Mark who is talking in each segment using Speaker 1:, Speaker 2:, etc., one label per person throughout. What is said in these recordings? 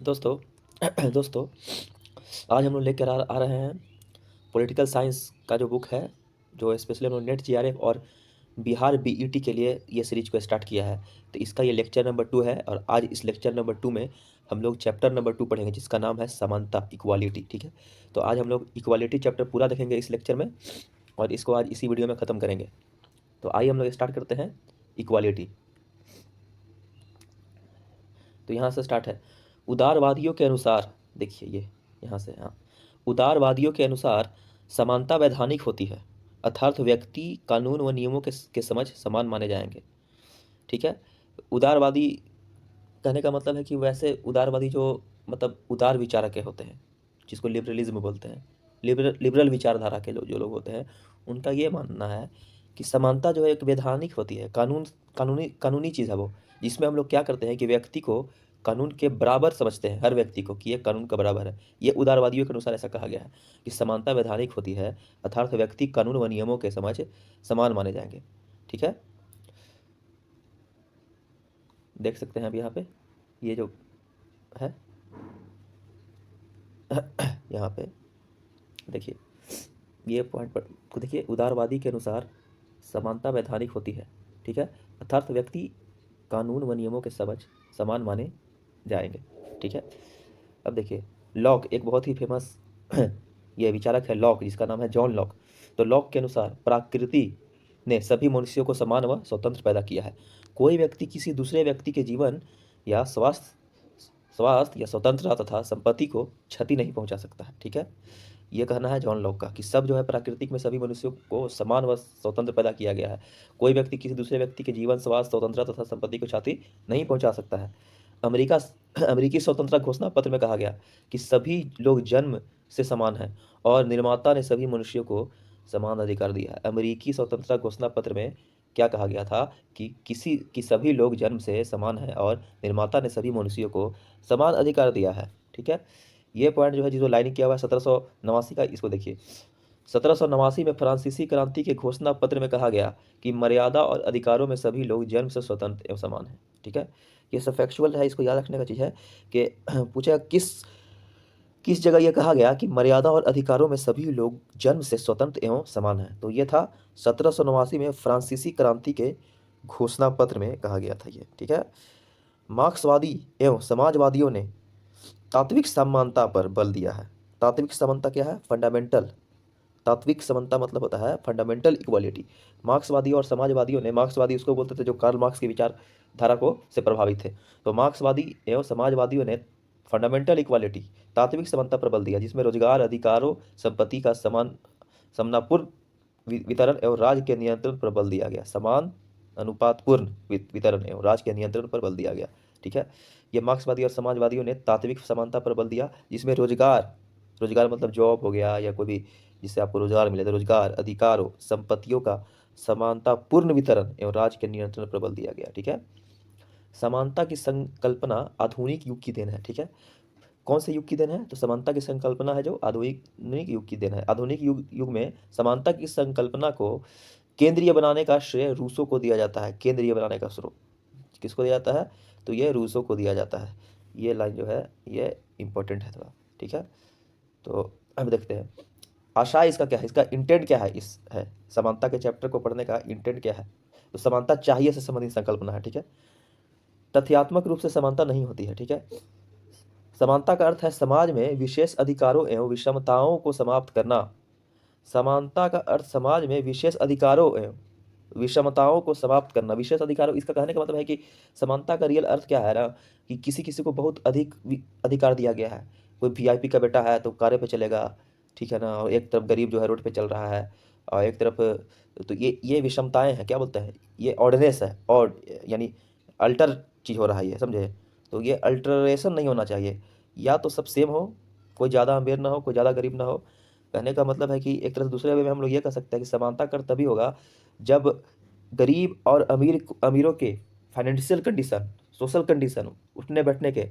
Speaker 1: दोस्तों दोस्तों आज हम लोग लेकर आ रहे हैं पॉलिटिकल साइंस का जो बुक है, जो स्पेशली हम लोग नेट जीआरएफ और बिहार बीईटी के लिए ये सीरीज को स्टार्ट किया है। तो इसका ये लेक्चर नंबर 2 है और आज इस लेक्चर नंबर 2 में हम लोग चैप्टर नंबर 2 पढ़ेंगे, जिसका नाम है समानता, इक्वालिटी। ठीक है, तो आज हम लोग इक्वालिटी चैप्टर पूरा देखेंगे इस लेक्चर में और इसको आज इसी वीडियो में ख़त्म करेंगे। तो आइए हम लोग स्टार्ट करते हैं इक्वालिटी। तो यहाँ से स्टार्ट है। उदारवादियों के अनुसार, देखिए ये यहाँ से, हाँ, उदारवादियों के अनुसार समानता वैधानिक होती है, अर्थात व्यक्ति कानून व नियमों के समझ समान माने जाएंगे। ठीक है, उदारवादी कहने का मतलब है कि वैसे उदारवादी जो मतलब उदार विचार के होते हैं, जिसको लिबरलिज्म बोलते हैं, लिबरल विचारधारा के जो लोग होते हैं, उनका ये मानना है कि समानता जो है एक वैधानिक होती है, कानूनी चीज़ है वो, जिसमें हम लोग क्या करते हैं कि व्यक्ति को कानून के बराबर समझते हैं, हर व्यक्ति को, कि ये कानून का बराबर है। ये उदारवादियों के अनुसार ऐसा कहा गया है कि समानता वैधानिक होती है, अर्थात व्यक्ति कानून व नियमों के समझ समान माने जाएंगे। ठीक है, देख सकते हैं अब यहाँ पे ये जो है यहाँ पे देखिए, ये पॉइंट पर को देखिए, उदारवादी के अनुसार समानता वैधानिक होती है, ठीक है, अर्थात व्यक्ति कानून व नियमों के समझ समान माने जाएंगे। ठीक है, अब देखिए, लॉक एक बहुत ही फेमस ये विचारक है लॉक, जिसका नाम है जॉन लॉक। तो लॉक के अनुसार प्रकृति ने सभी मनुष्यों को समान व स्वतंत्र पैदा किया है। कोई व्यक्ति किसी दूसरे व्यक्ति के जीवन या स्वास्थ्य स्वास्थ्य या स्वतंत्रता तथा संपत्ति को क्षति नहीं पहुंचा सकता है। ठीक है, ये कहना है जॉन लॉक का कि सब जो है प्राकृतिक में सभी मनुष्यों को समान व स्वतंत्र पैदा किया गया है। कोई व्यक्ति किसी दूसरे व्यक्ति के जीवन, स्वास्थ्य, स्वतंत्रता तथा संपत्ति को क्षति नहीं पहुंचा सकता है। अमेरिका अमेरिकी स्वतंत्रता घोषणा पत्र में कहा गया कि सभी लोग जन्म से समान हैं और निर्माता ने सभी मनुष्यों को समान अधिकार दिया है। अमेरिकी स्वतंत्रता घोषणा पत्र में क्या कहा गया था कि सभी लोग जन्म से समान हैं और निर्माता ने सभी मनुष्यों को समान अधिकार दिया है। ठीक है, ये पॉइंट जो है जिसको लाइनिंग किया हुआ है 1789 का, इसको देखिए। 1789 में फ्रांसीसी क्रांति के घोषणा पत्र में कहा गया कि मर्यादा और अधिकारों में सभी लोग जन्म से स्वतंत्र एवं समान हैं। ठीक है, ये सब फैक्चुअल है, इसको याद रखने का चीज़ है कि पूछा किस किस जगह यह कहा गया कि मर्यादा और अधिकारों में सभी लोग जन्म से स्वतंत्र एवं समान हैं। तो ये था 1789 में फ्रांसीसी क्रांति के घोषणा पत्र में कहा गया था ये। ठीक है, मार्क्सवादी एवं समाजवादियों ने तात्विक समानता पर बल दिया है। तात्विक समानता क्या है? फंडामेंटल। तात्विक समानता मतलब होता है फंडामेंटल इक्वालिटी। मार्क्सवादी और समाजवादियों ने, मार्क्सवादी उसको बोलते थे जो कार्ल मार्क्स की विचारधारा को से प्रभावित थे, तो मार्क्सवादी एवं समाजवादियों ने फंडामेंटल इक्वालिटी, तात्विक समानता पर बल दिया, जिसमें रोजगार, अधिकारों, संपत्ति का समान समतापूर्ण वितरण एवं राज्य के नियंत्रण पर बल दिया गया। समान अनुपातपूर्ण वितरण एवं राज्य के नियंत्रण पर बल दिया गया। ठीक है, ये मार्क्सवादी और समाजवादियों ने तात्विक समानता पर बल दिया, जिसमें रोजगार, रोजगार मतलब जॉब हो गया या कोई भी जिससे आपको रोजगार मिले, तो रोजगार, अधिकारों, संपत्तियों का समानतापूर्ण वितरण एवं राज्य के नियंत्रण पर बल दिया गया। ठीक है, समानता की संकल्पना आधुनिक युग की देन है। ठीक है, कौन से युग की देन है? तो समानता की संकल्पना है जो आधुनिक युग की देन है। आधुनिक युग में समानता की संकल्पना को केंद्रीय बनाने का श्रेय रूसों को दिया जाता है। केंद्रीय बनाने का श्रेय किसको दिया जाता है? तो ये रूसों को दिया जाता है। ये लाइन जो है ये इंपॉर्टेंट है थोड़ा। ठीक है, तो अब देखते हैं आशय इसका क्या है, इसका इंटेंट क्या है, इस है समानता के चैप्टर को पढ़ने का इंटेंट क्या है। तो समानता चाहिए से संबंधित संकल्पना है। ठीक है, तथ्यात्मक रूप से समानता नहीं होती है। ठीक है, समानता का अर्थ है समाज में विशेष अधिकारों एवं विषमताओं को समाप्त करना। समानता का अर्थ समाज में विशेष अधिकारों एवं विषमताओं को समाप्त करना। विशेष अधिकारों, इसका कहने का मतलब है कि समानता का रियल अर्थ क्या है ना, कि किसी किसी को बहुत अधिक अधिकार दिया गया है। कोई वीआईपी का बेटा है तो कारे पे चलेगा, ठीक है ना, और एक तरफ गरीब जो है रोड पे चल रहा है, और एक तरफ, तो ये विषमताएं हैं, क्या बोलते हैं, ये ऑर्डनेस है, और यानी अल्टर चीज़ हो रहा है ये, समझे। तो ये अल्टरेशन नहीं होना चाहिए, या तो सब सेम हो, कोई ज़्यादा अमीर ना हो, कोई ज़्यादा गरीब ना हो। कहने का मतलब है कि एक तरह से दूसरे वे में हम लोग ये कह सकते हैं कि समानता कर तभी होगा जब गरीब और अमीरों के फाइनेंशियल कंडीशन, सोशल कंडीशन, उठने बैठने के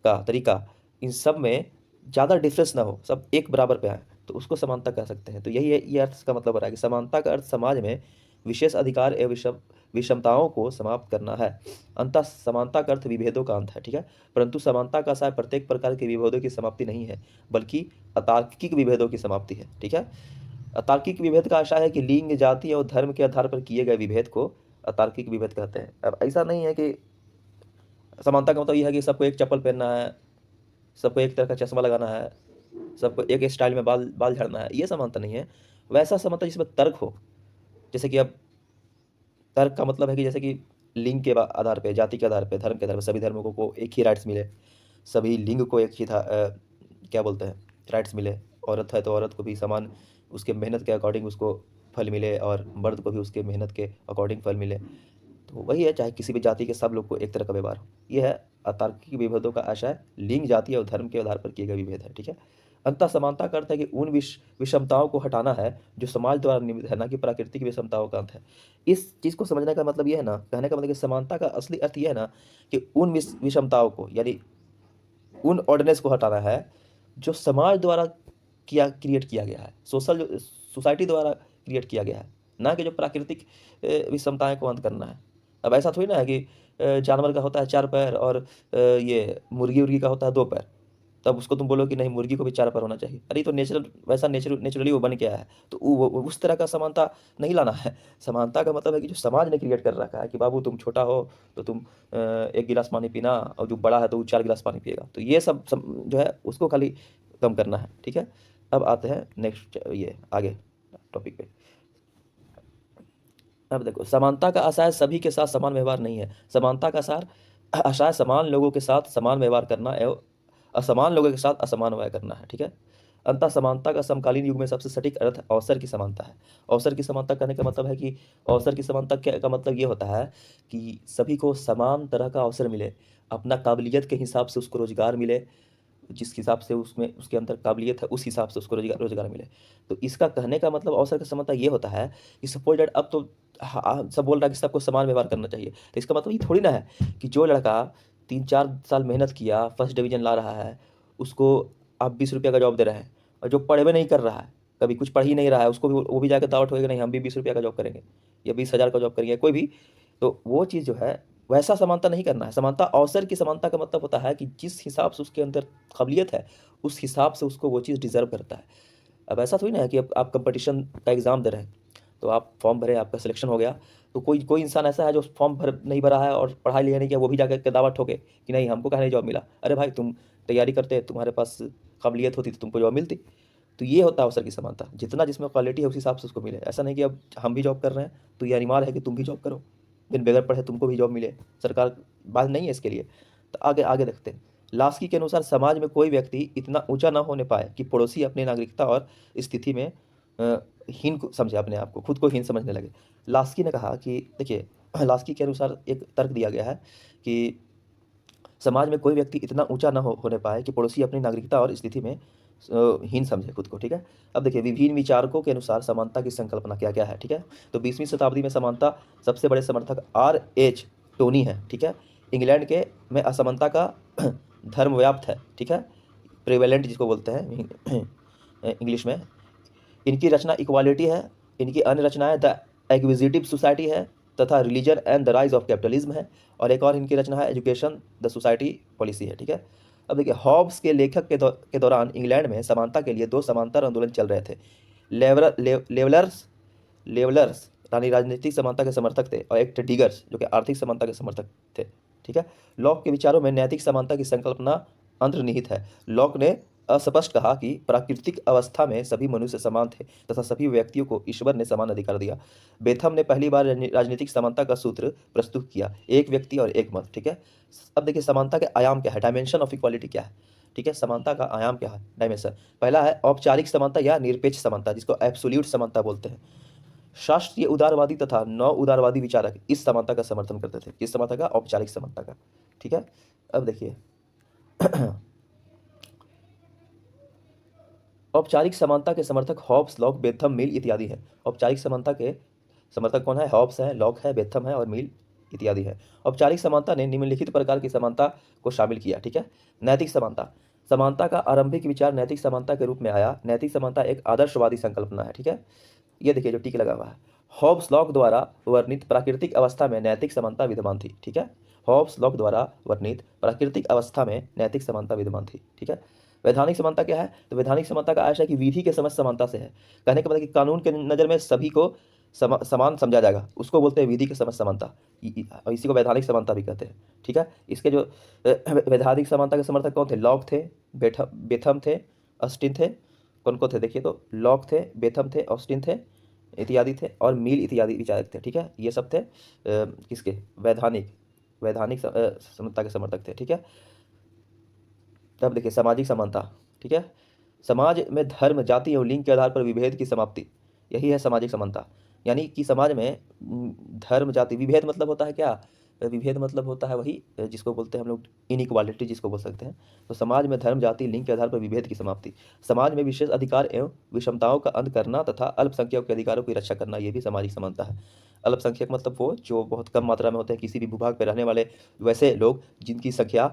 Speaker 1: का तरीका, इन सब में ज़्यादा डिफरेंस ना हो, सब एक बराबर पे आए, तो उसको समानता कह सकते हैं। तो यही है, ये अर्थ का मतलब हो रहा है कि समानता का अर्थ समाज में विशेष अधिकार एवं विषमताओं को समाप्त करना है। अंततः समानता का अर्थ विभेदों का अंत है, ठीक है। परंतु समानता का आशय प्रत्येक प्रकार के विभेदों की समाप्ति नहीं है, बल्कि अतार्किक विभेदों की समाप्ति है, ठीक है। अतार्किक विभेद का आशय है कि लिंग, जाति और धर्म के आधार पर किए गए विभेद को अतार्किक विभेद कहते हैं। अब ऐसा नहीं है कि समानता का मतलब यह है कि सबको एक चप्पल पहनना है, सबको एक तरह का चश्मा लगाना है, सबको एक स्टाइल में बाल बाल झाड़ना है, ये समानता नहीं है। वैसा समानता जिसमें तर्क हो, जैसे कि अब तर्क का मतलब है कि जैसे कि लिंग के आधार पे, जाति के आधार पे, धर्म के आधार पे सभी धर्मों को एक ही राइट्स मिले, सभी लिंग को एक ही क्या बोलते हैं राइट्स मिले, औरत है तो औरत को भी समान उसके मेहनत के अकॉर्डिंग उसको फल मिले, और मर्द को भी उसके मेहनत के अकॉर्डिंग फल मिले। तो वही है, चाहे किसी भी जाति के सब लोग को एक तरह का व्यवहार हो। यह है अतार्किक विभेदों का आशय, लिंग, जाति और धर्म के आधार पर किए गए विभेद है, ठीक है। अंततः समानता का अर्थ है कि उन विषमताओं को हटाना है जो समाज द्वारा निर्मित है, ना कि प्राकृतिक विषमताओं का अंत है। इस चीज़ को समझने का मतलब यह है ना, कहने का मतलब कि समानता का असली अर्थ यह है ना कि उन विषमताओं को, यानी उन ऑर्डिनेंस को हटाना है जो समाज द्वारा क्रिएट किया गया है, सोसाइटी द्वारा क्रिएट किया गया है, ना कि जो प्राकृतिक विषमताएं को अंत करना है। अब ऐसा थोड़ी ना है कि जानवर का होता है 4 पैर और ये मुर्गी उर्गी का होता है 2 पैर, तब उसको तुम बोलो कि नहीं मुर्गी को भी 4 पैर होना चाहिए। अरे तो वैसा नेचुरली वो बन गया है, तो उस तरह का समानता नहीं लाना है। समानता का मतलब है कि जो समाज ने क्रिएट कर रखा है कि बाबू तुम छोटा हो तो तुम 1 गिलास पानी पीना, और जो बड़ा है तो वो 4 गिलास पानी पिएगा। तो ये सब जो है उसको खाली कम करना है, ठीक है। अब आते हैं नेक्स्ट ये आगे टॉपिक पे। अब देखो, समानता का आशय सभी के साथ समान व्यवहार नहीं है। समानता का आशय समान लोगों के साथ समान व्यवहार करना एवं असमान लोगों के साथ असमान व्यवहार करना है, ठीक है। अंततः समानता का समकालीन युग में सबसे सटीक अर्थ अवसर की समानता है। अवसर की समानता कहने का मतलब है कि अवसर की समानता का मतलब ये होता है कि सभी को समान तरह का अवसर मिले, अपना काबिलियत के हिसाब से उसको रोजगार मिले, जिस हिसाब से उसमें उसके अंदर काबिलियत है उस हिसाब से उसको रोजगार मिले। तो इसका कहने का मतलब अवसर का समानता ये होता है कि सपोज दैट अब तो सब बोल रहा है कि सबको समान व्यवहार करना चाहिए, तो इसका मतलब ये थोड़ी ना है कि जो लड़का 3-4 साल मेहनत किया, फर्स्ट डिवीजन ला रहा है, उसको आप 20 रुपये का जॉब दे रहे हैं, और जो पढ़े हुए नहीं कर रहा है, कभी कुछ पढ़ ही नहीं रहा है, उसको भी वो भी जाकर दावत होएगा, नहीं हम भी 20 रुपये का जॉब करेंगे या 20,000 का जॉब करेंगे कोई भी। तो वो चीज़ जो है वैसा समानता नहीं करना है। समानता, अवसर की समानता का मतलब होता है कि जिस हिसाब से उसके अंदर काबिलियत है उस हिसाब से उसको वो चीज़ डिजर्व करता है। अब ऐसा थोड़ी ना है कि अब आप कंपटीशन का एग्ज़ाम दे रहे हैं, तो आप फॉर्म भरे, आपका सिलेक्शन हो गया, तो कोई कोई इंसान ऐसा है जो फॉर्म भर नहीं भरा है और पढ़ाई लिखा नहीं किया, वो भी जाकर के दावा ठोके कि नहीं हमको कहाँ नहीं जॉब मिला। अरे भाई तुम तैयारी करते, तुम्हारे पास काबिलियत होती तो तुमको जॉब मिलती। तो ये होता है अवसर की समानता, जितना जिसमें क्वालिटी है उस हिसाब से उसको मिले। ऐसा नहीं कि अब हम भी जॉब कर रहे हैं तो ये अनिवार्य है कि तुम भी जॉब करो, बिन बगैर पढ़े तुमको भी जॉब मिले, सरकार बात नहीं है इसके लिए। तो आगे आगे देखते हैं। लास्की के अनुसार समाज में कोई व्यक्ति इतना ऊंचा ना होने पाए कि पड़ोसी अपनी नागरिकता और स्थिति में हीन समझे, अपने आप को खुद को हीन समझने लगे। लास्की ने कहा कि देखिए, लास्की के अनुसार एक तर्क दिया गया है कि समाज में कोई व्यक्ति इतना ऊंचा ना होने पाए कि पड़ोसी अपनी नागरिकता और स्थिति में हीन समझे खुद को, ठीक है। अब देखिए, विभिन्न विचारकों के अनुसार समानता की संकल्पना क्या क्या है, ठीक है। तो 20वीं शताब्दी में समानता सबसे बड़े समर्थक R.H. टोनी है, ठीक है। इंग्लैंड के में असमानता का धर्म व्याप्त है, ठीक है, प्रिवेलेंट जिसको बोलते हैं इंग्लिश में। इनकी रचना इक्वालिटी है, इनकी अन्य रचनाएं द एक्विजिटिव सोसाइटी है तथा religion and the rise of capitalism है, और एक और इनकी रचना है एजुकेशन द सोसाइटी पॉलिसी है, ठीक है। अब देखिए, हॉब्स के लेखक के दौरान इंग्लैंड में समानता के लिए 2 समांतर आंदोलन चल रहे थे। लेवलर्स यानी राजनीतिक समानता के समर्थक थे, और एक थे डिगर्स जो कि आर्थिक समानता के समर्थक थे, ठीक है। लॉक के विचारों में नैतिक समानता की संकल्पना अंतर्निहित है। लॉक ने अस्पष्ट कहा कि प्राकृतिक अवस्था में सभी मनुष्य समान थे तथा सभी व्यक्तियों को ईश्वर ने समान अधिकार दिया। बेथम ने पहली बार राजनीतिक समानता का सूत्र प्रस्तुत किया, एक व्यक्ति और एक मत, ठीक है। अब देखिए, समानता के आयाम क्या है, डायमेंशन ऑफ इक्वालिटी क्या है, ठीक है। समानता का आयाम क्या है, डायमेंशन। पहला है औपचारिक समानता या निरपेक्ष समानता, जिसको एब्सोल्यूट समानता बोलते हैं। शास्त्रीय उदारवादी तथा नव उदारवादी विचारक इस समानता का समर्थन करते थे, इस समानता का, औपचारिक समानता का, ठीक है। अब देखिए औपचारिक समानता के समर्थक हॉब्स, लॉक, बेथम, मिल इत्यादि हैं। औपचारिक समानता के समर्थक कौन है, हॉब्स है, लॉक है, बेथम है और मिल इत्यादि है। औपचारिक समानता ने निम्नलिखित प्रकार की समानता को शामिल किया, ठीक है। नैतिक समानता, समानता का आरंभिक विचार नैतिक समानता के रूप में आया। नैतिक समानता एक आदर्शवादी संकल्पना है, ठीक है। ये देखिए जो टिक लगा हुआ है। हॉब्स लॉक द्वारा वर्णित प्राकृतिक अवस्था में नैतिक समानता विद्यमान थी। ठीक है, हॉब्स लॉक द्वारा वर्णित प्राकृतिक अवस्था में नैतिक समानता विद्यमान थी। ठीक है, वैधानिक समानता क्या है? तो वैधानिक समानता का आशय है कि विधि के समझ समानता से है। कहने का मतलब कि कानून के नज़र में सभी को समान समझा जाएगा, उसको बोलते हैं विधि के समझ समानता। इसी को वैधानिक समानता भी कहते हैं। ठीक है, इसके जो वैधानिक समानता के समर्थक कौन थे? लॉक थे, बेथम थे, ऑस्टिन थे। कौन कौन थे देखिए, तो लॉक थे, बेथम थे, ऑस्टिन थे इत्यादि थे, और मिल इत्यादि विचारक थे। ठीक है, ये सब थे किसके? वैधानिक वैधानिक समता के समर्थक थे। ठीक है, अब देखिए सामाजिक समानता। ठीक है, समाज में धर्म, जाति एवं लिंग के आधार पर विभेद की समाप्ति, यही है सामाजिक समानता। यानी कि समाज में धर्म, जाति, विभेद मतलब होता है क्या? विभेद मतलब होता है वही जिसको बोलते हैं हम लोग इनइक्वालिटी, जिसको बोल सकते हैं। तो समाज में धर्म, जाति, लिंग के आधार पर विभेद की समाप्ति, समाज में विशेष अधिकार एवं विषमताओं का अंत करना तथा अल्पसंख्यकों के अधिकारों की रक्षा करना, ये भी सामाजिक समानता है। अल्पसंख्यक मतलब वो जो बहुत कम मात्रा में होते हैं, किसी भी भूभाग पर रहने वाले वैसे लोग जिनकी संख्या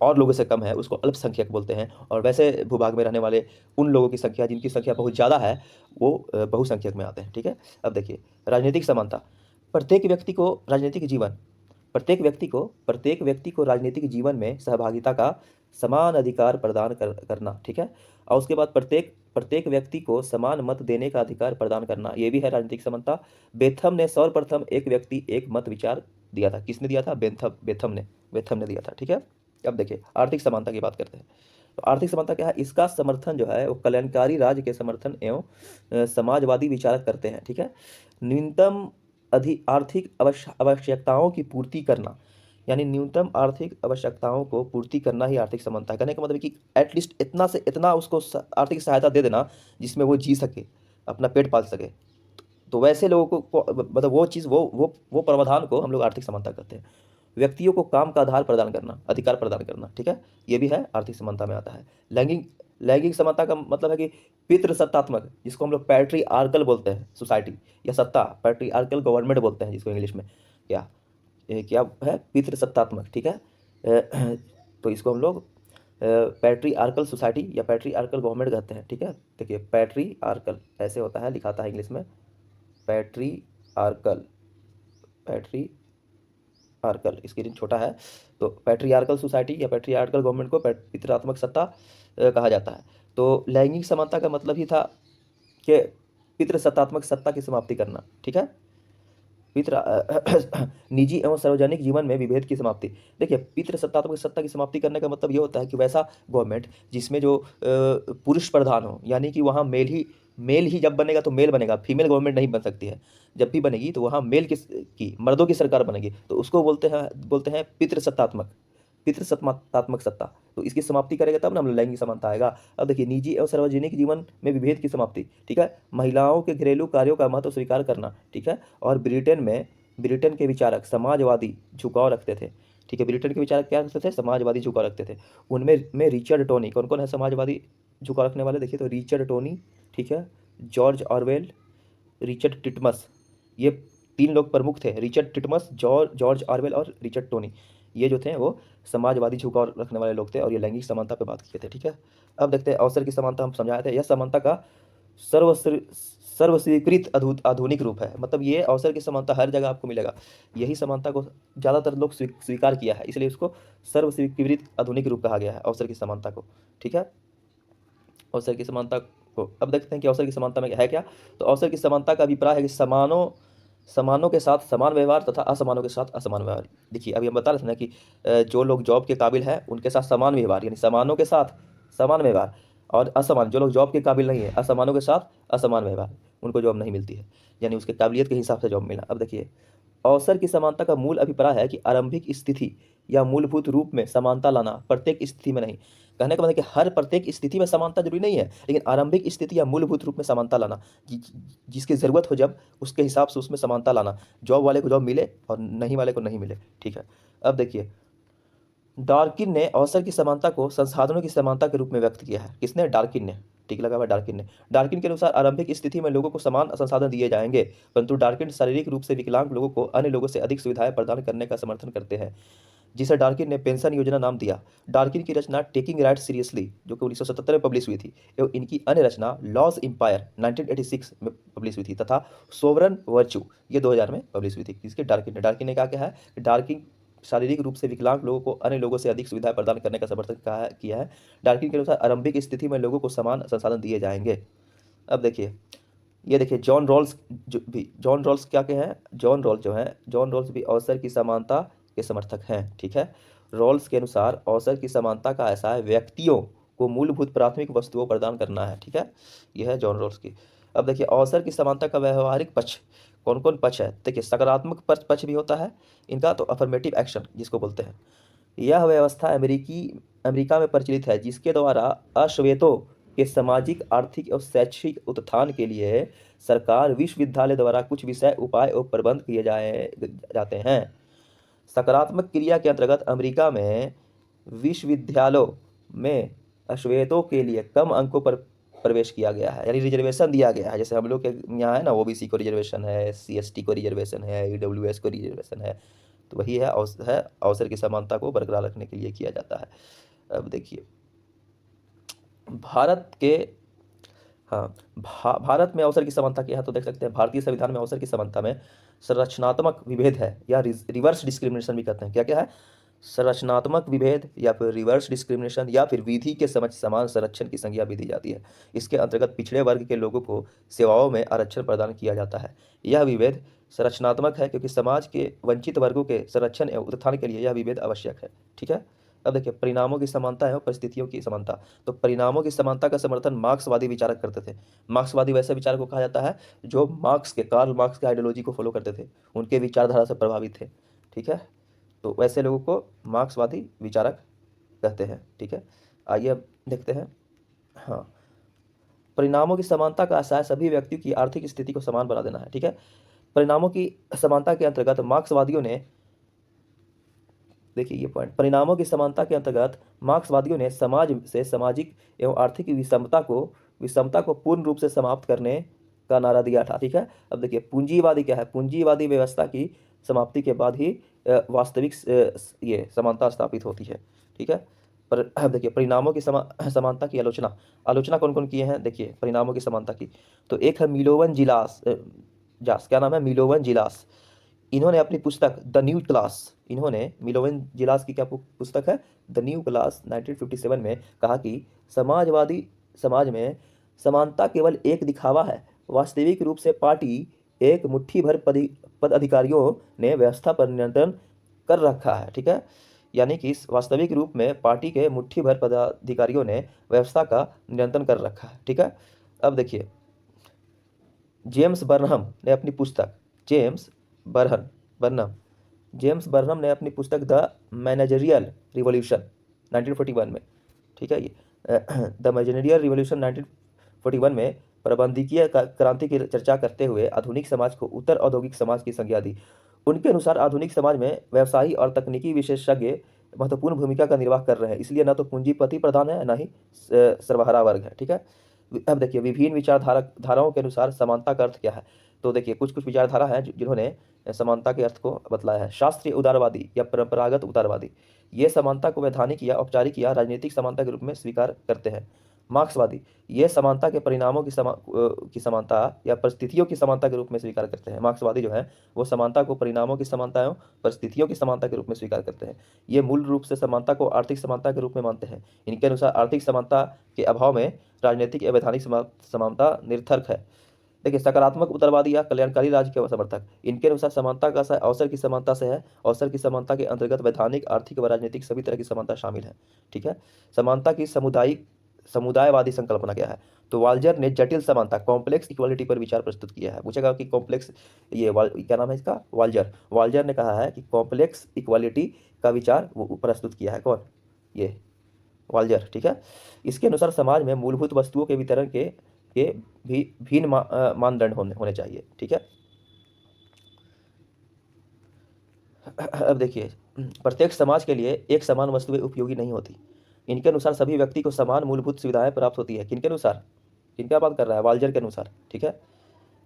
Speaker 1: और लोगों से कम है, उसको अल्पसंख्यक बोलते हैं। और वैसे भूभाग में रहने वाले उन लोगों की संख्या जिनकी संख्या बहुत ज़्यादा है, वो बहुसंख्यक में आते हैं। ठीक है, अब देखिए राजनीतिक समानता। प्रत्येक व्यक्ति को राजनीतिक जीवन प्रत्येक व्यक्ति को राजनीतिक जीवन में सहभागिता का समान अधिकार प्रदान करना। ठीक है, और उसके बाद प्रत्येक प्रत्येक व्यक्ति को समान मत देने का अधिकार प्रदान करना, ये भी है राजनीतिक समानता। बेथम ने सर्वप्रथम एक व्यक्ति एक मत विचार दिया था। किसने दिया था? बेथम ने दिया था। ठीक है, अब देखिए आर्थिक समानता की बात करते हैं। तो आर्थिक समानता क्या है? इसका समर्थन जो है वो कल्याणकारी राज्य के समर्थन एवं समाजवादी विचारक करते हैं। ठीक है, न्यूनतम आर्थिक आवश्यकताओं की पूर्ति करना, यानी न्यूनतम आर्थिक आवश्यकताओं को पूर्ति करना ही आर्थिक समानता है। कहने का मतलब कि एटलीस्ट इतना से इतना उसको आर्थिक सहायता दे देना जिसमें वो जी सके, अपना पेट पाल सके। तो वैसे लोगों को मतलब वो चीज़ वो प्रावधान को हम लोग आर्थिक समानता कहते हैं। व्यक्तियों को काम का आधार प्रदान करना, अधिकार प्रदान करना। ठीक है, ये भी है आर्थिक समानता में आता है। लैंगिक लैंगिक समानता का मतलब है कि पितृसत्तात्मक, जिसको हम लोग पैट्री आर्कल बोलते हैं सोसाइटी, या सत्ता, पैट्री आर्कल गवर्नमेंट बोलते हैं जिसको इंग्लिश में। क्या क्या है? पितृसत्तात्मक। ठीक है, तो इसको हम लोग पैट्री आर्कल सोसाइटी या पैट्री आर्कल गवर्नमेंट कहते हैं। ठीक है, देखिए पैट्री आर्कल ऐसे होता है, लिखाता है इंग्लिश में पैट्री आर्कल, पैट्री आर्कल स्क्रीन छोटा है, तो पैट्रियार्कल सोसाइटी या पैट्रियार्कल गवर्नमेंट को पितृत्वात्मक सत्ता कहा जाता है। तो लैंगिक समानता का मतलब ही था कि पितृसत्तात्मक सत्ता की समाप्ति करना। ठीक है, निजी एवं सार्वजनिक जीवन में विभेद की समाप्ति। देखिए पितृसत्तात्मक सत्ता की समाप्ति करने का मतलब ये होता है कि वैसा गवर्नमेंट जिसमें जो पुरुष प्रधान हो, यानी कि वहाँ मेल ही जब बनेगा तो मेल बनेगा, फीमेल गवर्नमेंट नहीं बन सकती है। जब भी बनेगी तो वहाँ मेल की मर्दों की सरकार बनेगी, तो उसको बोलते हैं पितृसत्तात्मक सत्ता। तो इसकी समाप्ति करेगा तब ना हम लैंगिक समानता आएगा। अब देखिए निजी और सार्वजनिक जीवन में विभेद की समाप्ति। ठीक है, महिलाओं के घरेलू कार्यों का महत्व स्वीकार करना। ठीक है, और ब्रिटेन के विचारक समाजवादी झुकाव रखते थे। ठीक है, ब्रिटेन के विचारक क्या रखते थे? समाजवादी झुकाव रखते थे। उनमें रिचर्ड टोनी, कौन कौन है समाजवादी झुकाव रखने वाले? देखिए तो रिचर्ड टोनी, ठीक है, जॉर्ज ऑरवेल, रिचर्ड टिटमस, ये 3 लोग प्रमुख थे। रिचर्ड टिटमस, जॉर्ज ऑरवेल और रिचर्ड टोनी, ये जो थे वो समाजवादी झुकाव रखने वाले लोग थे और ये लैंगिक समानता पे बात किए थे। ठीक है, अब देखते हैं अवसर की समानता। हम समझाए थे यह समानता का सर्वस्वीकृत आधुनिक रूप है। मतलब ये अवसर की समानता हर जगह आपको मिलेगा, यही समानता को ज़्यादातर लोग स्वीकार किया है, इसलिए उसको सर्वस्वीकृत आधुनिक रूप कहा गया है अवसर की समानता को। ठीक है, अवसर की समानता को अब देखते हैं कि अवसर की समानता में है क्या। तो अवसर की समानता का अभिप्राय है कि समानों के साथ समान व्यवहार तथा असमानों के साथ असमान व्यवहार। देखिए अभी हम बता रहे थे ना कि जो लोग जॉब के काबिल हैं उनके साथ समान व्यवहार, यानी समानों के साथ समान व्यवहार, और असमान जो लोग जॉब के काबिल नहीं है, असमानों के साथ असमान व्यवहार, उनको जॉब नहीं मिलती है, यानी उसके काबिलियत के हिसाब से जॉब मिला। अब देखिए अवसर की समानता का मूल अभिप्राय है कि आरंभिक स्थिति या मूलभूत रूप में समानता लाना, प्रत्येक स्थिति में नहीं। कहने का मतलब कि हर प्रत्येक स्थिति में समानता जरूरी नहीं है, लेकिन आरंभिक स्थिति या मूलभूत रूप में समानता लाना, जिसकी ज़रूरत हो जब उसके हिसाब से उसमें समानता लाना, जॉब वाले को जॉब मिले और नहीं वाले को नहीं मिले। ठीक है, अब देखिए डार्किन ने अवसर की समानता को संसाधनों की समानता के रूप में व्यक्त किया है। किसने? डार्किन ने। ठीक लगा हुआ डार्किन ने। डार्किन के अनुसार आरंभिक स्थिति में लोगों को समान संसाधन दिए जाएंगे, परंतु डार्किन शारीरिक रूप से विकलांग लोगों को अन्य लोगों से अधिक सुविधाएं प्रदान करने का समर्थन करते हैं। जिसे डार्किन ने पेंशन योजना नाम दिया। डार्किन की रचना टेकिंग राइट सीरियसली जो कि 1977 में पब्लिश हुई थी, एवं इनकी अन्य रचना लॉज एम्पायर 1986 में पब्लिश हुई थी, तथा सोवरन वर्च्यू ये 2000 में पब्लिश हुई थी। किसके? डार्किन ने क्या है? डार्किन शारीरिक रूप से विकलांग लोगों को अन्य लोगों से अधिक सुविधाएं प्रदान करने का समर्थन किया है। डार्किन के अनुसार आरंभिक स्थिति में लोगों को समान संसाधन दिए जाएंगे। अब देखिए, ये देखिए जॉन रॉल्स क्या के हैं? जॉन रॉल्स भी अवसर की समानता के समर्थक हैं। ठीक है, रॉल्स के अनुसार अवसर की समानता का ऐसा है व्यक्तियों को मूलभूत प्राथमिक वस्तुओं प्रदान करना है। ठीक है, यह है जॉन रॉल्स की। अब देखिए, अवसर की समानता का व्यवहारिक पक्ष कौन कौन पक्ष है? देखिए, सकारात्मक पक्ष भी होता है इनका, तो अफर्मेटिव एक्शन जिसको बोलते हैं। यह व्यवस्था अमेरिका में प्रचलित है, जिसके द्वारा अश्वेतों के सामाजिक, आर्थिक और शैक्षिक उत्थान के लिए सरकार विश्वविद्यालय द्वारा कुछ विषय, उपाय और प्रबंध किए जाते हैं। सकारात्मक क्रिया के अंतर्गत अमेरिका में विश्वविद्यालयों में अश्वेतों के लिए कम अंकों पर प्रवेश किया गया है, यानी रिजर्वेशन दिया गया है। जैसे हम लोग के यहाँ है ना, ओबीसी को रिजर्वेशन है, CST को रिजर्वेशन है, EWS को रिजर्वेशन है, तो वही है अवसर की समानता को बरकरार रखने के लिए किया जाता है। अब देखिए, भारत के हाँ भारत में अवसर की समानता क्या है, तो देख सकते हैं भारतीय संविधान में अवसर की समानता में संरचनात्मक विभेद है, या रिवर्स डिस्क्रिमिनेशन भी कहते हैं। क्या क्या है? संरचनात्मक विभेद, या फिर रिवर्स डिस्क्रिमिनेशन, या फिर विधि के समझ समान संरक्षण की संज्ञा भी दी जाती है। इसके अंतर्गत पिछड़े वर्ग के लोगों को सेवाओं में आरक्षण प्रदान किया जाता है। यह विभेद संरचनात्मक है क्योंकि समाज के वंचित वर्गों के संरक्षण एवं उत्थान के लिए यह विभेद आवश्यक है। ठीक है, अब देखिए, परिणामों की समानता है और परिस्थितियों की समानता। तो परिणामों की समानता का समर्थन मार्क्सवादी विचारक करते थे। मार्क्सवादी वैसे विचारक को कहा जाता है जो कार्ल मार्क्स के आइडियोलॉजी को फॉलो करते थे, उनके विचारधारा से प्रभावित थे। ठीक है, तो वैसे लोगों को मार्क्सवादी विचारक कहते हैं। ठीक है, आइए अब देखते हैं। हाँ, परिणामों की समानता का आशय सभी व्यक्तियों की आर्थिक स्थिति को समान बना देना है। ठीक है, परिणामों की समानता के अंतर्गत मार्क्सवादियों ने, देखिए ये पॉइंट, परिणामों की समानता के अंतर्गत मार्क्सवादियों ने समाज से सामाजिक एवं आर्थिक विषमता को पूर्ण रूप से समाप्त करने का नारा दिया था। ठीक है, अब देखिए, पूंजीवादी क्या है? पूंजीवादी व्यवस्था की समाप्ति के बाद ही वास्तविक ये समानता स्थापित होती है। ठीक है, पर अब देखिए, परिणामों की समानता की आलोचना कौन कौन किए हैं? देखिए, परिणामों की समानता की, तो एक है मिलोवन जिलास जास, क्या नाम है? मिलोवन जिलास। इन्होंने अपनी पुस्तक द न्यू क्लास, इन्होंने मिलोवन जिलास की क्या पुस्तक है? द न्यू क्लास 1957 में कहा कि समाजवादी समाज में समानता केवल एक दिखावा है। वास्तविक रूप से पार्टी एक मुट्ठी भर पदाधिकारियों ने व्यवस्था पर नियंत्रण कर रखा है। ठीक है, यानी कि वास्तविक रूप में पार्टी के मुट्ठी भर पदाधिकारियों ने व्यवस्था का नियंत्रण कर रखा है। ठीक है, अब देखिए, जेम्स बर्नहम ने अपनी पुस्तक जेम्स बर्नम ने अपनी पुस्तक द मैनेजरियल रिवॉल्यूशन 1941 में, ठीक है, ये द मैनेजरियल रिवॉल्यूशन 1941 में प्रबंधकीय क्रांति की चर्चा करते हुए आधुनिक समाज को उत्तर औद्योगिक समाज की संज्ञा दी। उनके अनुसार आधुनिक समाज में व्यवसायी और तकनीकी विशेषज्ञ महत्वपूर्ण भूमिका का निर्वाह कर रहे हैं, इसलिए न तो पूंजीपति प्रधान है, न ही सर्वहारा वर्ग है। ठीक है, अब देखिए, विभिन्न धाराओं के अनुसार समानता का अर्थ क्या है? तो देखिए, कुछ कुछ विचारधारा है जिन्होंने समानता के अर्थ को बतलाया है। शास्त्रीय उदारवादी या परंपरागत उदारवादी, ये समानता को वैधानिक या औपचारिक या राजनीतिक समानता के रूप में स्वीकार करते हैं। मार्क्सवादी, ये समानता के परिणामों की समानता या परिस्थितियों की समानता के रूप में स्वीकार करते हैं। मार्क्सवादी जो है वो समानता को परिणामों की समानता एवं परिस्थितियों की समानता के रूप में स्वीकार करते हैं। ये मूल रूप से समानता को आर्थिक समानता के रूप में मानते हैं। इनके अनुसार आर्थिक समानता के अभाव में राजनीतिक या वैधानिक समानता निरर्थक है। देखिए, सकारात्मक उदारवादी या कल्याणकारी राज्य के समर्थक, इनके अनुसार समानता का अवसर की समानता से है। अवसर की समानता के अंतर्गत वैधानिक, आर्थिक व राजनीतिक सभी तरह की समानता शामिल है। ठीक है, समानता की समुदायवादी संकल्पना क्या है? तो वाल्जर ने जटिल समानता कॉम्प्लेक्स इक्वालिटी पर विचार प्रस्तुत किया है। पूछेगा कि कॉम्प्लेक्स, क्या नाम है इसका? वाल्जर ने कहा है कि कॉम्प्लेक्स इक्वालिटी का विचार वो प्रस्तुत किया है। कौन? ये वाल्जर। ठीक है, इसके अनुसार समाज में मूलभूत वस्तुओं के वितरण के भी भिन्न मानदंड होने चाहिए। ठीक है, अब देखिए, प्रत्येक समाज के लिए एक समान वस्तुएं उपयोगी नहीं होती। इनके अनुसार सभी व्यक्ति को समान मूलभूत सुविधाएं प्राप्त होती है। किनके अनुसार? किनका बात कर रहा है? वाल्जर के अनुसार। ठीक है,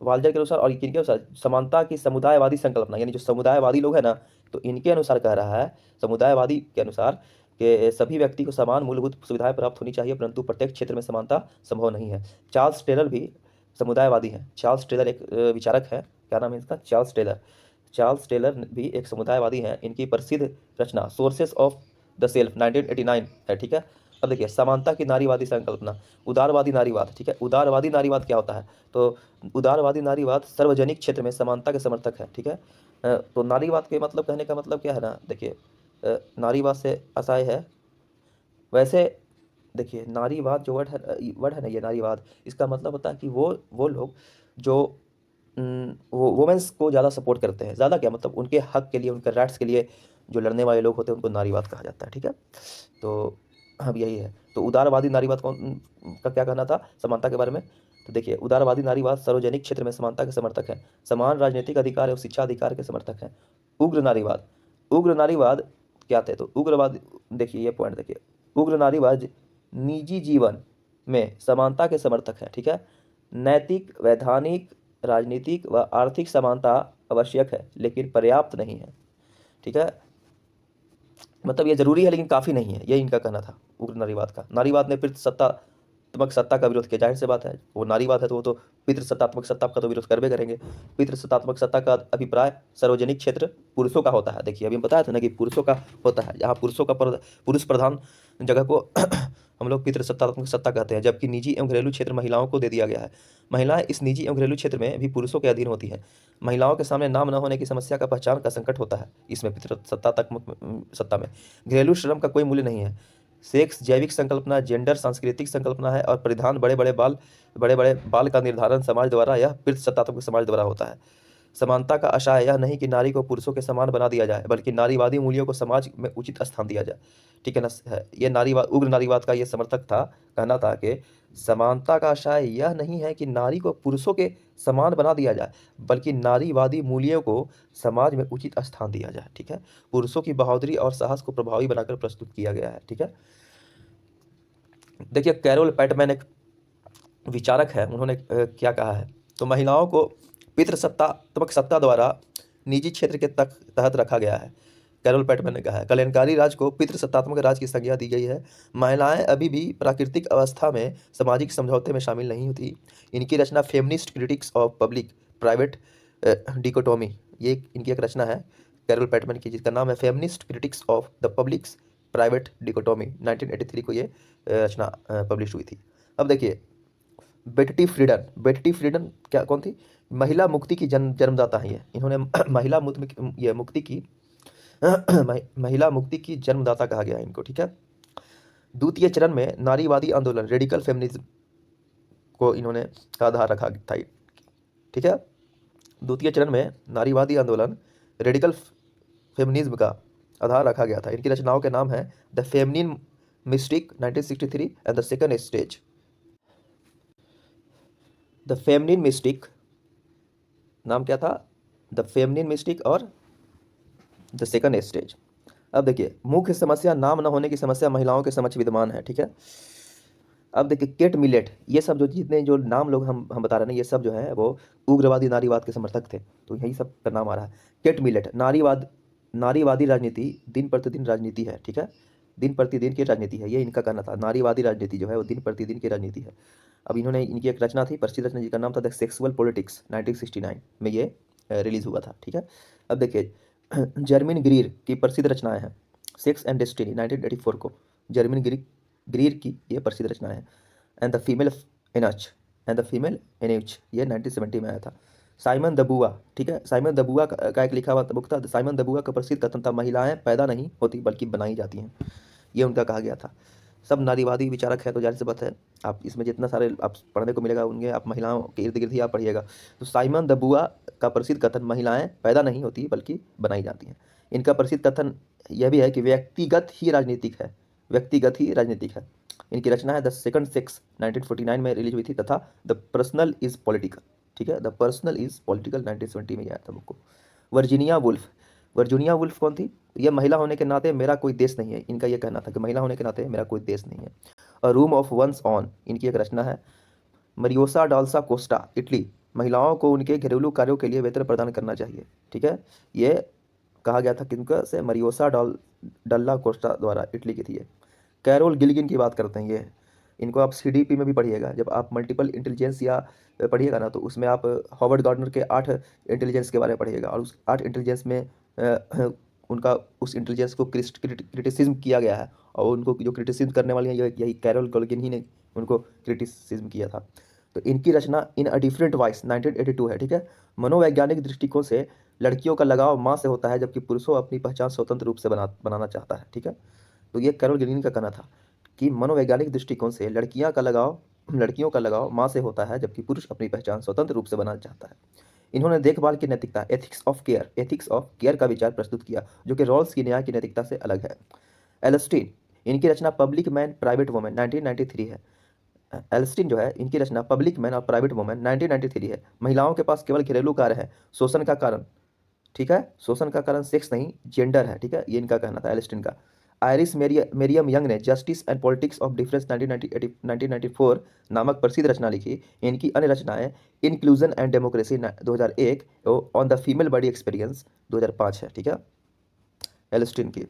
Speaker 1: वाल्जर के अनुसार, और किनके अनुसार? समानता की समुदायवादी संकल्पना, यानी जो समुदायवादी लोग हैं ना, तो इनके अनुसार कह रहा है, समुदायवादी के अनुसार, कि सभी व्यक्ति को समान मूलभूत सुविधाएं प्राप्त होनी चाहिए, परंतु प्रत्येक क्षेत्र में समानता संभव नहीं है। चार्ल्स टेलर भी समुदायवादी हैं। चार्ल्स टेलर एक विचारक है, क्या नाम है इसका, चार्ल्स टेलर। चार्ल्स टेलर भी एक समुदायवादी हैं। इनकी प्रसिद्ध रचना सोर्सेस ऑफ द सेल्फ 1989 है, ठीक है। अब देखिए, समानता की नारीवादी संकल्पना, उदारवादी नारीवाद, ठीक है। उदारवादी नारीवाद क्या होता है, तो उदारवादी नारीवाद सार्वजनिक क्षेत्र में समानता के समर्थक है, ठीक है। तो नारीवाद के मतलब, कहने का मतलब क्या है ना, देखिए, नारीवाद से आशय है, वैसे देखिए, नारीवाद जो वर्ड है ना, ये नारीवाद, इसका मतलब होता है कि वो लोग जो वो वुमेन्स को ज़्यादा सपोर्ट करते हैं। ज़्यादा क्या मतलब, उनके हक के लिए, उनके राइट्स के लिए जो लड़ने वाले लोग होते हैं, उनको नारीवाद कहा जाता है, ठीक है। तो अब यही है। तो उदारवादी नारीवाद कौन का क्या कहना था समानता के बारे में, तो देखिए, उदारवादी नारीवाद सार्वजनिक क्षेत्र में समानता के समर्थक है, समान राजनीतिक अधिकार और शिक्षा अधिकार के समर्थक है। उग्र नारीवाद, उग्र नारीवाद क्या थे, तो उग्रवाद, देखिए ये पॉइंट देखिए, उग्र नारीवाद निजी जीवन में समानता के समर्थक है, ठीक है। नैतिक, वैधानिक, राजनीतिक व आर्थिक समानता आवश्यक है लेकिन पर्याप्त नहीं है, ठीक है। मतलब ये जरूरी है लेकिन काफ़ी नहीं है, ये इनका कहना था उग्र नारीवाद का। नारीवाद ने पितृसत्तात्मक सत्ता का विरोध किया, जाहिर सी बात है, वो नारीवाद है तो वो तो पितृसत्तात्मक सत्ता का तो विरोध करबे करेंगे। पितृसत्तात्मक सत्ता का अभिप्राय सार्वजनिक क्षेत्र पुरुषों का होता है। देखिए, अभी हम बताया था ना कि पुरुषों का होता है, जहाँ पुरुषों का पुरुष प्रधान जगह को हम लोग पितृसत्तात्मक सत्ता कहते हैं, जबकि निजी एवं घरेलू क्षेत्र महिलाओं को दे दिया गया है। महिलाएं इस निजी एवं घरेलू क्षेत्र में भी पुरुषों के अधीन होती हैं। महिलाओं के सामने नाम न होने की समस्या का पहचान का संकट होता है इसमें, पितृसत्तात्मक सत्ता में। घरेलू श्रम का कोई मूल्य नहीं है। सेक्स जैविक संकल्पना, जेंडर सांस्कृतिक संकल्पना है, और परिधान बड़े बड़े बाल का निर्धारण समाज द्वारा, यह पितृसत्तात्मक समाज द्वारा होता है। समानता का आशय यह नहीं कि नारी को पुरुषों के समान बना दिया जाए, बल्कि नारीवादी मूल्यों को समाज में उचित स्थान दिया जाए, ठीक है ना। ये नारीवाद, उग्र नारीवाद का ये समर्थक था, कहना था कि समानता का आशय यह नहीं है कि नारी को पुरुषों के समान बना दिया जाए, बल्कि नारीवादी मूल्यों को समाज में उचित स्थान दिया जाए, ठीक है। पुरुषों की बहादुरी और साहस को प्रभावी बनाकर प्रस्तुत किया गया है, ठीक है। देखिए, कैरोल पैटमैन एक विचारक है, उन्होंने क्या कहा है, तो महिलाओं को पितृसत्तात्मक सत्ता द्वारा निजी क्षेत्र के तहत रखा गया है। कैरोल पैटमैन ने कहा है, कल्याणकारी राज को पितृसत्तात्मक राज की संज्ञा दी गई है। महिलाएं अभी भी प्राकृतिक अवस्था में सामाजिक समझौते में शामिल नहीं होती। इनकी रचना feminist critiques of public private dichotomy, ये इनकी एक रचना है कैरोल पैटमैन की, जिसका नाम है feminist critiques of the publics private dichotomy. 1983 को ये रचना पब्लिश हुई थी। अब देखिए, बेट्टी फ्रीडन, बेट्टी फ्रीडन क्या, कौन थी, महिला मुक्ति की जन्मदाता है ये। इन्होंने मुक्ति की महिला मुक्ति की जन्मदाता कहा गया है इनको, ठीक है। द्वितीय चरण में नारीवादी आंदोलन, रेडिकल फेमिनिज्म को इन्होंने का आधार रखा था, ठीक है। द्वितीय चरण में नारीवादी आंदोलन, रेडिकल फेमिनिज्म का आधार रखा गया था। इनकी रचनाओं के नाम है the feminine mistake 1963 and the second stage. The feminine mistake नाम क्या था, द फेमिनिन मिस्टिक और द सेकंड स्टेज। अब देखिए, मुख्य समस्या नाम न होने की समस्या महिलाओं के समक्ष विद्यमान है, ठीक है। अब देखिए, केट मिलेट, ये सब जो जितने जो नाम लोग हम बता रहे हैं, ये सब जो है वो उग्रवादी नारीवाद के समर्थक थे, तो यही सब का नाम आ रहा है। केट मिलेट, नारीवादी राजनीति दिन प्रतिदिन राजनीति है, ठीक है। दिन प्रतिदिन की राजनीति है, ये इनका कहना था। नारीवादी राजनीति जो है वो दिन प्रतिदिन की राजनीति है। अब इन्होंने, इनकी एक रचना थी, प्रसिद्ध रचना जिसका नाम था द सेक्सुअल पॉलिटिक्स, 1969 में ये रिलीज हुआ था, ठीक है। अब देखिए, जर्मिन ग्रीर की प्रसिद्ध रचनाएं हैं, सेक्स एंड डेस्टिनी 1984 को, जर्मिन ग्रीर की ये प्रसिद्ध रचना है। एंड द फीमेल एनएच, ये 1970 में आया था। साइमन द बुआ, ठीक है, साइमन द बुआ का एक लिखा हुआ बुक था। साइमन द बुआ का प्रसिद्ध कथन था, महिलाएं पैदा नहीं होती बल्कि बनाई जाती हैं, ये उनका कहा गया था। सब नारीवादी विचारक है, तो जाहिर सी बात है आप इसमें जितना सारे आप पढ़ने को मिलेगा उनके, आप महिलाओं के इर्द गिर्द ही आप पढ़िएगा। तो साइमन द बुआ का प्रसिद्ध कथन, महिलाएं पैदा नहीं होती बल्कि बनाई जाती हैं। इनका प्रसिद्ध कथन यह भी है कि व्यक्तिगत ही राजनीतिक है, व्यक्तिगत ही राजनीतिक है। इनकी रचना है द सेकंड सेक्स, 1949 में रिलीज हुई थी, तथा द पर्सनल इज पॉलिटिकल, ठीक है, द पर्सनल इज पॉलिटिकल 1970 में आया था बुक को। वर्जीनिया वुल्फ, वर्जीनिया वुल्फ कौन थी, यह महिला होने के नाते मेरा कोई देश नहीं है, इनका यह कहना था कि महिला होने के नाते मेरा कोई देश नहीं है। A room of one's own, इनकी एक रचना है। मरियोसा डाल्सा कोस्टा, इटली, महिलाओं को उनके घरेलू कार्यों के लिए वेतन प्रदान करना चाहिए, ठीक है, ये कहा गया था किनका से, मरियोसा डल्ला कोस्टा द्वारा, इटली की थी ये। कैरोल गिल्गिन की बात करते हैं, ये इनको आप सीडीपी में भी पढ़िएगा, जब आप मल्टीपल इंटेलिजेंस या पढ़िएगा ना, तो उसमें आप हॉवर्ड गार्डनर के 8 इंटेलिजेंस के बारे में पढ़िएगा, और उस 8 इंटेलिजेंस में उनका उस इंटेलिजेंस को क्रिटिसिज्म किया गया है, और उनको जो क्रिटिसिज्म करने वाली हैं यही कैरोल गिल्गिन ही ने उनको क्रिटिसिज्म किया था। तो इनकी रचना इन अ डिफरेंट वॉइस 1982 है, ठीक है। मनोवैज्ञानिक दृष्टिकोण से लड़कियों का लगाव माँ से होता है, जबकि पुरुषों अपनी पहचान स्वतंत्र रूप से बनाना चाहता है, ठीक है। तो ये कैरोल गिल्गिन का कहना था कि मनोवैज्ञानिक दृष्टिकोण से लड़कियों का लगाव माँ से होता है, जबकि पुरुष अपनी पहचान स्वतंत्र रूप से बनाना चाहता है। इन्होंने देखभाल की नैतिकता एथिक्स ऑफ केयर का विचार प्रस्तुत किया, जो कि रॉल्स की न्याय की नैतिकता से अलग है। एलस्टीन, इनकी रचना पब्लिक मैन प्राइवेट वुमेन 1993 है। एल्स्टीन जो है, इनकी रचना पब्लिक मैन और प्राइवेट वुमेन 1993 है। महिलाओं के पास केवल घरेलू कार्य है, शोषण का कारण, ठीक है, शोषण का कारण सेक्स नहीं जेंडर है, ठीक है, ये इनका कहना था एलिस्टिन का। आयरिस मेरियम यंग ने justice and politics of difference 1994 नामक प्रसिद्ध रचना लिखी। इनकी अन्य रचनाएं inclusion and democracy 2001 on the female body experience 2005 है, ठीक है, एलिस्टिन की।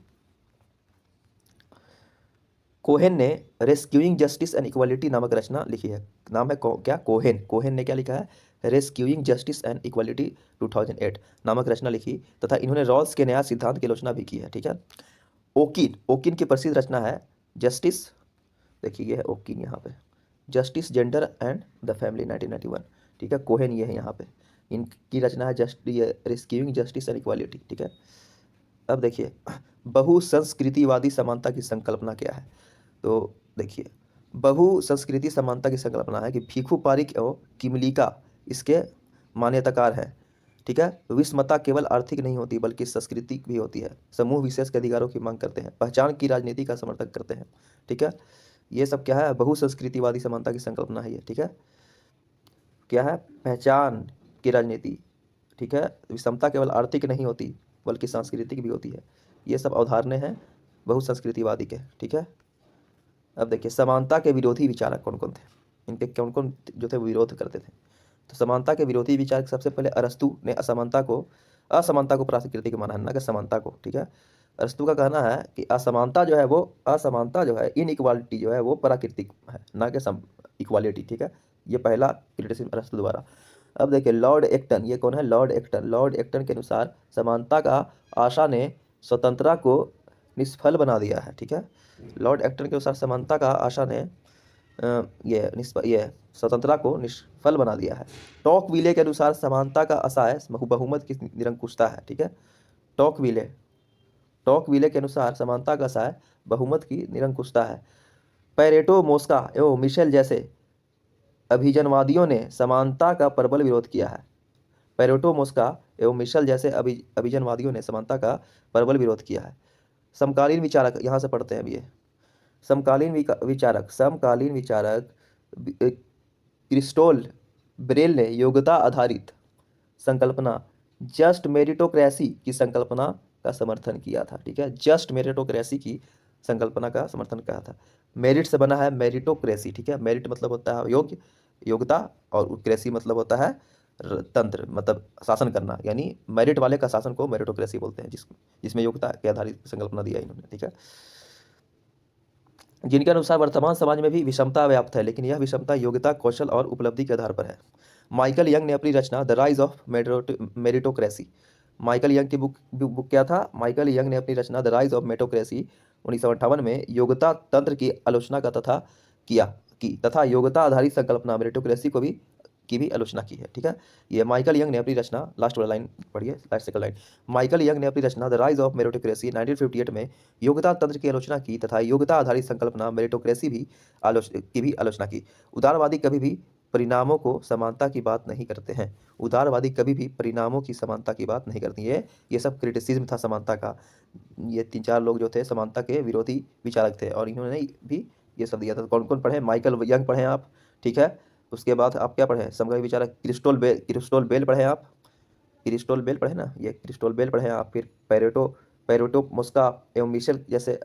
Speaker 1: कोहेन ने रेस्क्यूइंग जस्टिस एंड इक्वालिटी नामक रचना लिखी है। नाम है क्या, कोहेन ने क्या लिखा है, रेस्क्यूइंग जस्टिस एंड इक्वालिटी 2008 नामक रचना लिखी, तथा इन्होंने रॉल्स के न्याय सिद्धांत की आलोचना भी की है, ठीक है। ओकिन की प्रसिद्ध रचना है जस्टिस, देखिए ये है ओकिन यहाँ पे, justice gender and the family 1991, ठीक है। कोहेन ये है यहाँ पे, इनकी रचना है ये रेस्क्यूइंग जस्टिस एंड इक्वालिटी, ठीक है। अब देखिए बहुसंस्कृतिवादी समानता की संकल्पना क्या है। तो देखिए बहुसंस्कृति समानता की संकल्पना है कि भीखू पारिक एवं किमलिका इसके मान्यताकार हैं, ठीक है। विषमता केवल आर्थिक नहीं होती बल्कि सांस्कृतिक भी होती है। समूह विशेष के अधिकारों की मांग करते हैं, पहचान की राजनीति का समर्थन करते हैं, ठीक है। ये सब क्या है, बहुसंस्कृतिवादी समानता की संकल्पना है ये, ठीक है। क्या है, पहचान की राजनीति, ठीक है। विषमता केवल आर्थिक नहीं होती बल्कि सांस्कृतिक भी होती है। ये सब अवधारणाएं हैं बहुसंस्कृतिवादी के, ठीक है। अब देखिए समानता के विरोधी विचारक कौन कौन थे, इनके कौन कौन जो थे विरोध करते थे। तो समानता के विरोधी विचारक सबसे पहले अरस्तु ने असमानता को प्राकृतिक माना है, ना कि समानता को, ठीक है। अरस्तु का कहना है कि असमानता जो है इनइक्वालिटी जो है वो प्राकृतिक है, ना कि इक्वालिटी, ठीक है। ये पहला क्रिटिसिज्म अरस्तु द्वारा। अब देखिए लॉर्ड एक्टन, ये कौन है, लॉर्ड एक्टन के अनुसार समानता का आशा ने स्वतंत्रता को निष्फल बना दिया है, ठीक है। लॉर्ड एक्टन के अनुसार समानता का आशा ने ये स्वतंत्रता को निष्फल बना दिया है। टॉकविले के अनुसार समानता का आशय बहुमत की निरंकुशता है, ठीक है। टॉकविले के अनुसार समानता का आशय बहुमत की निरंकुशता है। पैरेटो मोस्का एवं मिशेल जैसे अभिजनवादियों ने समानता का प्रबल विरोध किया है। पैरेटो मोस्का एवं मिशेल जैसे अभिजनवादियों ने समानता का प्रबल विरोध किया है। समकालीन विचारक, यहाँ से पढ़ते हैं अब ये समकालीन विचारक क्रिस्टोल ब्रेल ने योग्यता आधारित संकल्पना जस्ट मेरिटोक्रेसी की संकल्पना का समर्थन किया था, ठीक है। जस्ट मेरिटोक्रेसी की संकल्पना का समर्थन किया था। मेरिट से बना है मेरिटोक्रेसी, ठीक है। मेरिट मतलब होता है योग्यता, और क्रेसी मतलब होता है तंत्र, मतलब शासन करना, यानी मेरिट वाले का शासन को मेरिटोक्रेसी बोलते हैं, जिसमें योग्यता के आधारित संकल्पना दिया इन्होंने, ठीक है। जिनके अनुसार वर्तमान समाज में भी विषमता व्याप्त है, लेकिन यह विषमता योग्यता, कौशल और उपलब्धि के आधार पर है। माइकल यंग ने अपनी रचना the rise of meritocracy, Michael Young की बुक क्या था, माइकल यंग ने अपनी रचना द राइज ऑफ मेरिटोक्रेसी 1958 में योग्यता तंत्र की आलोचना का तथा योग्यता आधारित संकल्पना मेरिटोक्रेसी की भी आलोचना की है, ठीक है। ये माइकल यंग ने अपनी रचना, लास्ट वाला लाइन पढ़िए, last second line, Michael Young ने अपनी रचना द राइज ऑफ मेरिटोक्रेसी 1958 में योग्यता तंत्र की आलोचना की तथा योग्यता आधारित संकल्पना मेरिटोक्रेसी की भी आलोचना की। उदारवादी कभी भी परिणामों को समानता की बात नहीं करते हैं, उदारवादी कभी भी परिणामों की समानता की बात नहीं करती है। ये सब क्रिटिसिज्म था समानता का। ये 3-4 लोग जो थे समानता के विरोधी विचारक थे, और इन्होंने भी ये सब दिया था। कौन कौन पढ़े, माइकल यंग पढ़े आप, ठीक है। उसके बाद आप क्या पढ़े, समकालीन विचारक क्रिस्टोल बेल पढ़े आप, क्रिस्टोल बेल पढ़े ना, ये क्रिस्टोल बेल पढ़े आप। फिर पैरेटो मोस्का एवं मिशेल जैसे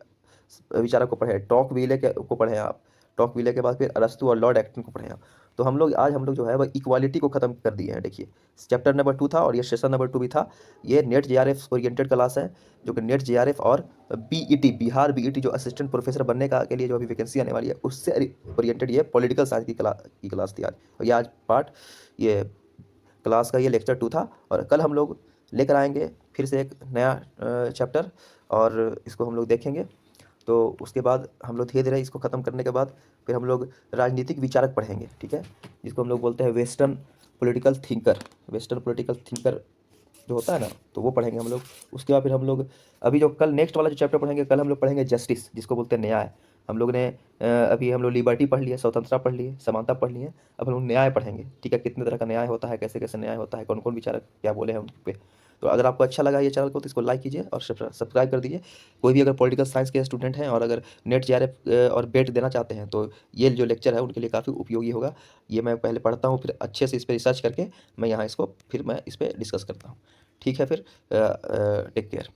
Speaker 1: विचारक को पढ़े, टॉक विले को पढ़े आप, टॉकविले के बाद फिर अरस्तु और लॉर्ड एक्टन को पढ़े हम। तो आज हम लोग जो है वह इक्वालिटी को ख़त्म कर दिए हैं। देखिए चैप्टर नंबर 2 था और ये सेशन नंबर 2 भी था। ये नेट जेआरएफ ओरिएंटेड क्लास है, जो कि नेट जेआरएफ और बीईटी बिहार बीईटी जो असिस्टेंट प्रोफेसर बनने का के लिए जो अभी वैकेंसी आने वाली है उससे ओरिएंटेड ये पॉलिटिकल साइंस की क्लास थी आज। और ये आज पार्ट ये क्लास का ये लेक्चर 2 था। और कल हम लोग लेकर आएंगे फिर से एक नया चैप्टर और इसको हम लोग देखेंगे। तो उसके बाद हम लोग धीरे धीरे इसको ख़त्म करने के बाद फिर हम लोग राजनीतिक विचारक पढ़ेंगे, ठीक है, जिसको हम लोग बोलते हैं western political thinker. Western political thinker जो होता है ना, तो वो पढ़ेंगे हम लोग। उसके बाद फिर हम लोग अभी जो कल नेक्स्ट वाला जो चैप्टर पढ़ेंगे, कल हम लोग पढ़ेंगे जस्टिस, जिसको बोलते हैं न्याय। हम लोग ने अभी हम लोग लिबर्टी पढ़ लिए, स्वतंत्रता पढ़ लिए, समानता पढ़ लिए, अब हम लोग न्याय पढ़ेंगे, ठीक है, कितने तरह का न्याय होता है, कैसे कैसे न्याय होता है, कौन कौन विचारक क्या बोले हैं उन पे। तो अगर आपको अच्छा लगा ये चैनल को तो इसको लाइक कीजिए और सब्सक्राइब कर दीजिए। कोई भी अगर पॉलिटिकल साइंस के स्टूडेंट हैं और अगर नेट जेआरएफ और बेट देना चाहते हैं तो ये जो लेक्चर है उनके लिए काफ़ी उपयोगी होगा। ये मैं पहले पढ़ता हूँ, फिर अच्छे से इस पर रिसर्च करके मैं यहाँ इसको फिर मैं इस पर डिस्कस करता हूँ। ठीक है, फिर टेक केयर।